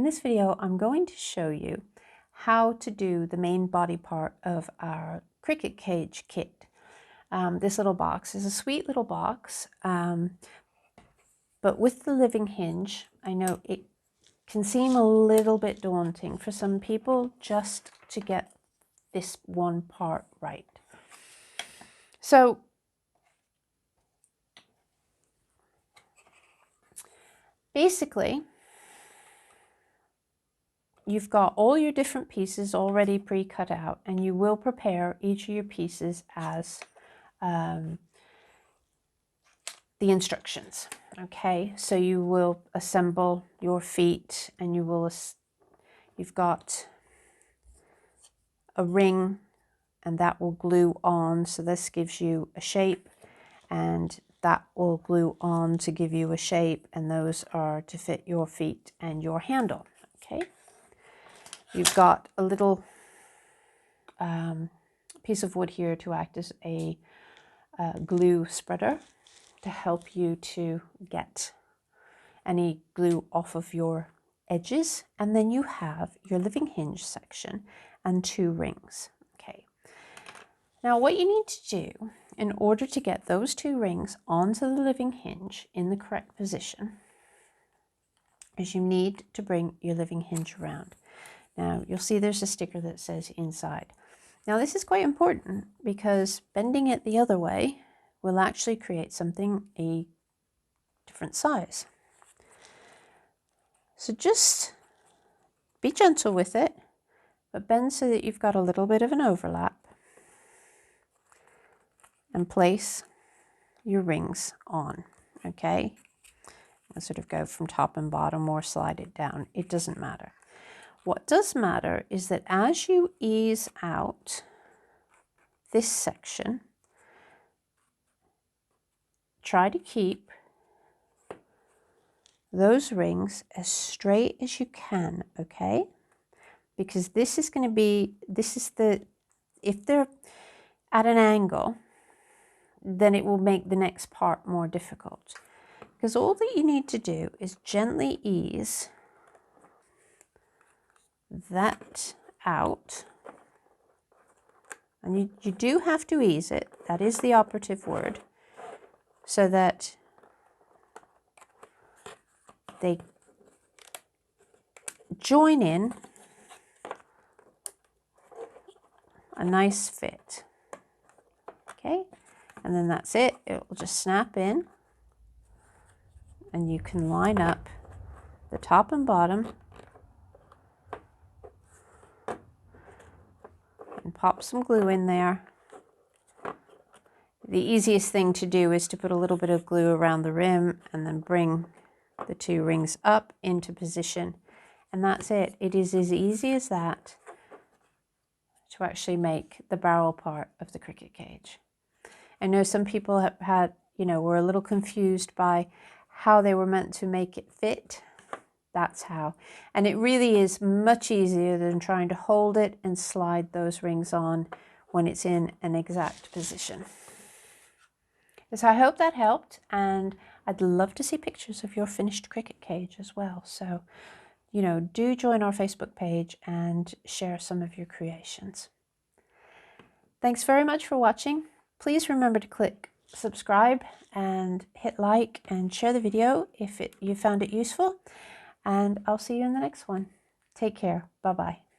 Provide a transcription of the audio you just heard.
in this video I'm going to show you how to do the main body part of our cricket cage kit. This little box is a sweet little box, but with the living hinge, I know it can seem a little bit daunting for some people just to get this one part right. So basically, you've got all your different pieces already pre-cut out, and you will prepare each of your pieces as the instructions. Okay, so you will assemble your feet, and you've got a ring, and that will glue on. So this gives you a shape, and that will glue on to give you a shape, and those are to fit your feet and your handle. Okay, you've got a little piece of wood here to act as a glue spreader to help you to get any glue off of your edges. And then you have your living hinge section and 2 rings. Okay, now what you need to do in order to get those 2 rings onto the living hinge in the correct position is you need to bring your living hinge around. Now you'll see there's a sticker that says inside. Now this is quite important because bending it the other way will actually create something a different size. So just be gentle with it, but bend so that you've got a little bit of an overlap, and place your rings on. Okay, I'll sort of go from top and bottom or slide it down. It doesn't matter. What does matter is that as you ease out this section, try to keep those rings as straight as you can, okay? Because this is going to be, if they're at an angle, then it will make the next part more difficult. Because all that you need to do is gently ease that out. And you do have to ease it, that is the operative word, so that they join in a nice fit. Okay, and then that's it. It will just snap in, and you can line up the top and bottom and pop some glue in there. The easiest thing to do is to put a little bit of glue around the rim and then bring the 2 rings up into position, and that's it. It is as easy as that to actually make the barrel part of the cricket cage. I know some people have had, were a little confused by how they were meant to make it fit. That's how. And it really is much easier than trying to hold it and slide those rings on when it's in an exact position. So I hope that helped, and I'd love to see pictures of your finished cricket cage as well. So, do join our Facebook page and share some of your creations. Thanks very much for watching. Please remember to click subscribe and hit like and share the video if you found it useful. And I'll see you in the next one. Take care. Bye-bye.